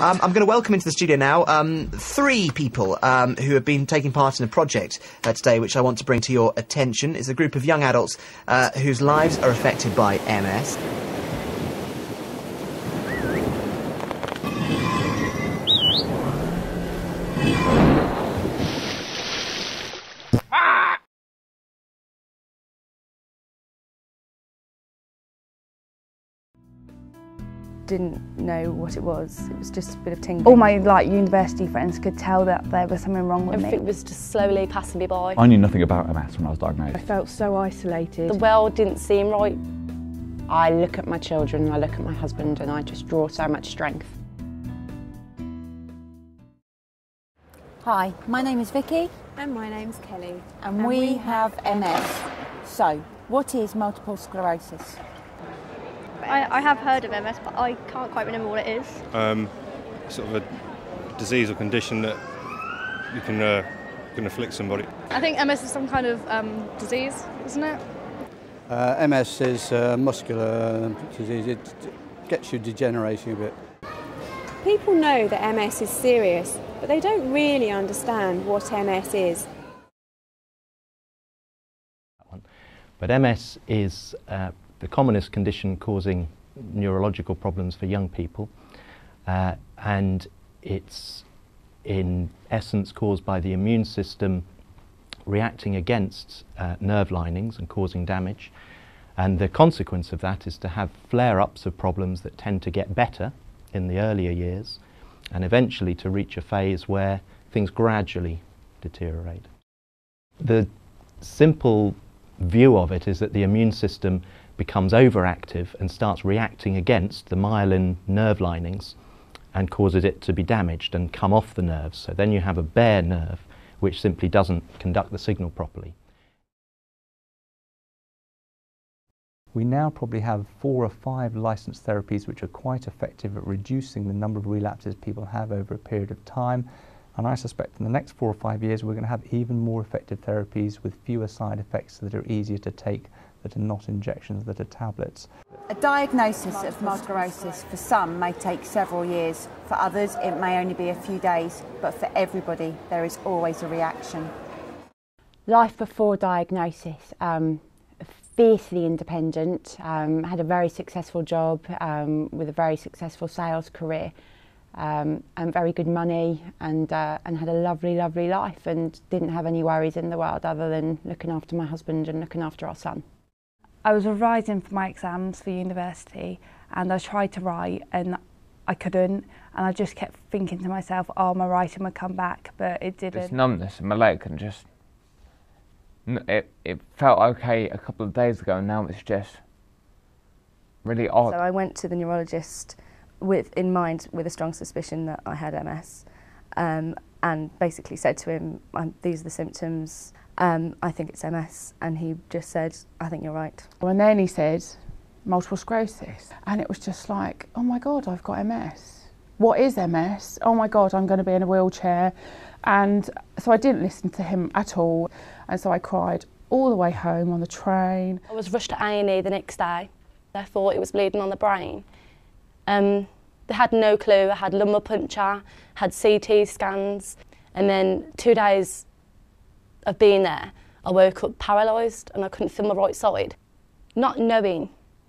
I'm going to welcome into the studio now three people who have been taking part in a project today which I want to bring to your attention. It's a group of young adults whose lives are affected by MS. Didn't know what it was. It was just a bit of tingling. All my university friends could tell that there was something wrong with me. Everything was just slowly passing me by. I knew nothing about MS when I was diagnosed. I felt so isolated. The world didn't seem right. I look at my children, I look at my husband, and I just draw so much strength. Hi, my name is Vicky. And my name's Kelly. And we have MS. So, what is multiple sclerosis? I have heard of MS, but I can't quite remember what it is. Sort of a disease or condition that you can afflict somebody. I think MS is some kind of disease, isn't it? MS is a muscular disease. It gets you degenerating a bit. People know that MS is serious, but they don't really understand what MS is. But MS is the commonest condition causing neurological problems for young people, and it's in essence caused by the immune system reacting against nerve linings and causing damage, and the consequence of that is to have flare-ups of problems that tend to get better in the earlier years and eventually to reach a phase where things gradually deteriorate. The simple view of it is that the immune system becomes overactive and starts reacting against the myelin nerve linings and causes it to be damaged and come off the nerves. So then you have a bare nerve which simply doesn't conduct the signal properly. We now probably have 4 or 5 licensed therapies which are quite effective at reducing the number of relapses people have over a period of time. And I suspect in the next 4 or 5 years we're going to have even more effective therapies with fewer side effects that are easier to take, that are not injections, that are tablets. A diagnosis of multiple sclerosis for some may take several years. For others it may only be a few days, but for everybody there is always a reaction. Life before diagnosis, fiercely independent, had a very successful job with a very successful sales career. And very good money, and had a lovely, lovely life, and didn't have any worries in the world other than looking after my husband and looking after our son. I was revising for my exams for university, and I tried to write and I couldn't, and I just kept thinking to myself, oh, my writing would come back, but it didn't. This numbness in my leg, and just it felt okay a couple of days ago, and now it's just really odd. So I went to the neurologist in mind with a strong suspicion that I had MS, and basically said to him, these are the symptoms, I think it's MS, and he just said, I think you're right. And then he said, multiple sclerosis, and it was just like, oh my God, I've got MS. What is MS? Oh my God, I'm going to be in a wheelchair. And so I didn't listen to him at all, and so I cried all the way home on the train. I was rushed to A&E the next day. I thought it was bleeding on the brain. They had no clue. I had lumbar puncture, had CT scans, and then 2 days of being there, I woke up paralysed and I couldn't feel my right side. Not knowing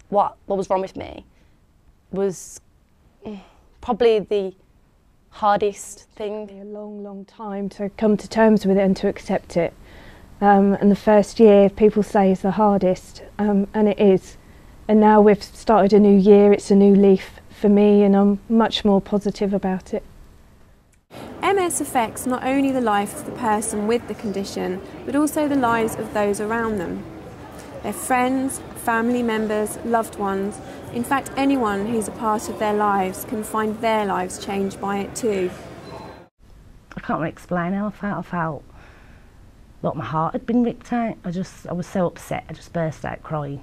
what was wrong with me was probably the hardest thing. A long, long time to come to terms with it and to accept it. And the first year, people say, is the hardest, and it is. And now we've started a new year, it's a new leaf for me, and I'm much more positive about it. MS affects not only the life of the person with the condition, but also the lives of those around them. Their friends, family members, loved ones, in fact anyone who's a part of their lives can find their lives changed by it too. I can't really explain how I felt. I felt like my heart had been ripped out. I was so upset, I just burst out crying.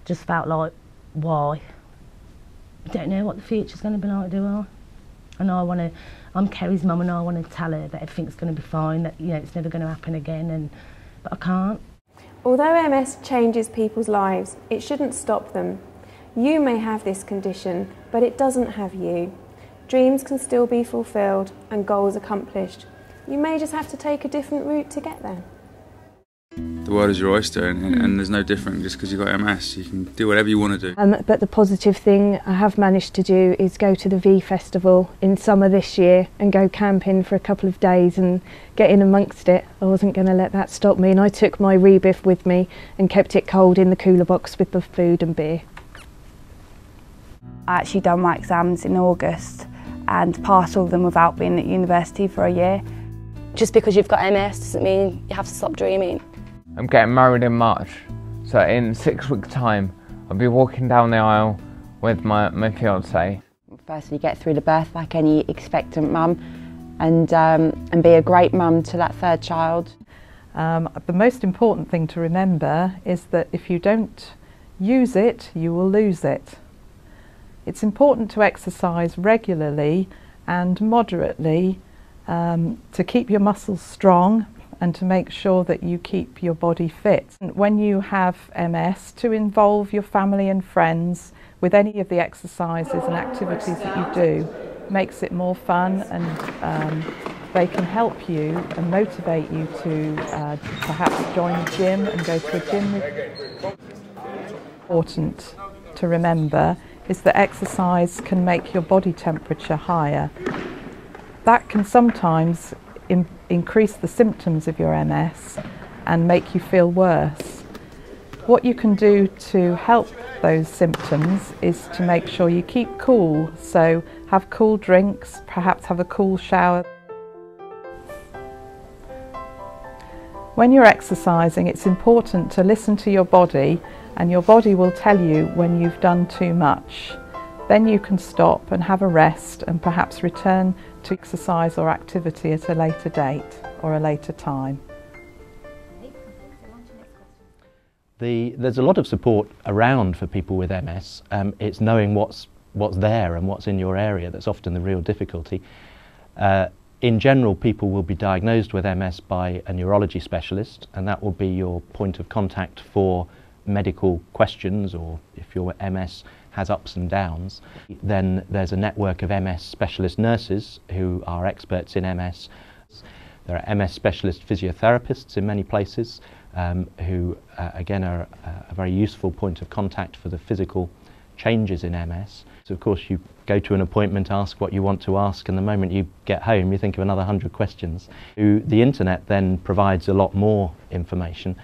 Just felt like, why? I don't know what the future's going to be like, do I? And I'm Kerry's mum, and I want to tell her that everything's going to be fine, that it's never going to happen again, but I can't. Although MS changes people's lives, it shouldn't stop them. You may have this condition, but it doesn't have you. Dreams can still be fulfilled and goals accomplished. You may just have to take a different route to get there. The world is your oyster, and there's no different just because you've got MS. You can do whatever you want to do. But the positive thing I have managed to do is go to the V Festival in summer this year and go camping for a couple of days and get in amongst it. I wasn't going to let that stop me, and I took my rebiff with me and kept it cold in the cooler box with the food and beer. I actually done my exams in August and passed all of them without being at university for a year. Just because you've got MS doesn't mean you have to stop dreaming. I'm getting married in March, so in 6 weeks' time I'll be walking down the aisle with my fiancé. Firstly, get through the birth like any expectant mum and be a great mum to that third child. The most important thing to remember is that if you don't use it, you will lose it. It's important to exercise regularly and moderately to keep your muscles strong and to make sure that you keep your body fit. When you have MS, to involve your family and friends with any of the exercises and activities that you do makes it more fun, and they can help you and motivate you to perhaps join a gym and go to a gym with. Important to remember is that exercise can make your body temperature higher. That can sometimes increase the symptoms of your MS and make you feel worse. What you can do to help those symptoms is to make sure you keep cool, so have cool drinks, perhaps have a cool shower. When you're exercising, it's important to listen to your body, and your body will tell you when you've done too much. Then you can stop and have a rest and perhaps return to exercise or activity at a later date or a later time. There's a lot of support around for people with MS. It's knowing what's there and what's in your area that's often the real difficulty. In general, people will be diagnosed with MS by a neurology specialist, and that will be your point of contact for medical questions, or if your MS has ups and downs. Then there's a network of MS specialist nurses who are experts in MS. There are MS specialist physiotherapists in many places who again are a very useful point of contact for the physical changes in MS. So of course you go to an appointment, ask what you want to ask, and the moment you get home you think of another 100 questions. The internet then provides a lot more information,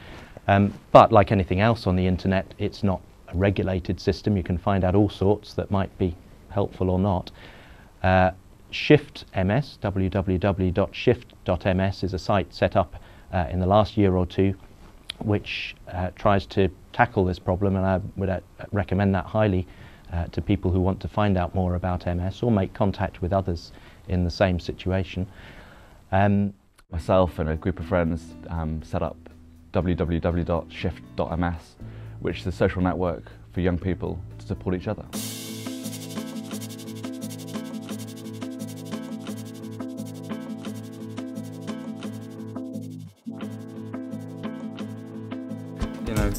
but like anything else on the internet, it's not a regulated system. You can find out all sorts that might be helpful or not. Shift.ms, www.shift.ms, is a site set up in the last year or two which tries to tackle this problem, and I would recommend that highly to people who want to find out more about MS or make contact with others in the same situation. Myself and a group of friends set up www.shift.ms, which is a social network for young people to support each other. You know,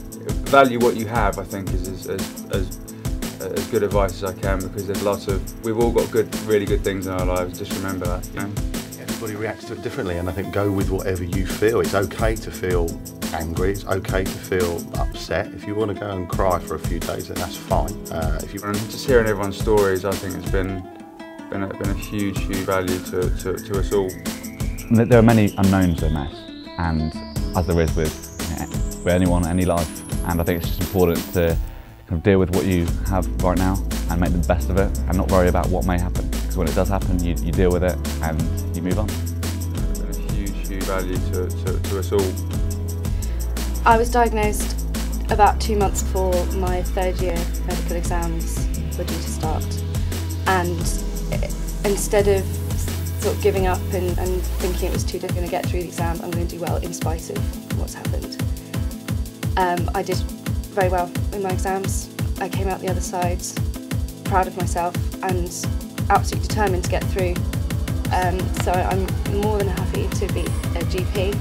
value what you have, I think, is as good advice as I can, because there's we've all got really good things in our lives. Just remember that, you know. Everybody reacts to it differently, and I think go with whatever you feel. It's okay to feel angry, it's okay to feel upset. If you want to go and cry for a few days, then that's fine. And just hearing everyone's stories, I think it's been a huge value to us all. There are many unknowns in MS, and as there is with anyone, any life, and I think it's just important to kind of deal with what you have right now and make the best of it, and not worry about what may happen, because when it does happen, you deal with it and you move on. It's been a huge value to us all. I was diagnosed about 2 months before my third year medical exams were due to start, and instead of sort of giving up and thinking it was too difficult to get through the exam, I'm going to do well in spite of what's happened. I did very well in my exams. I came out the other side proud of myself and absolutely determined to get through. So I'm more than happy to be a GP.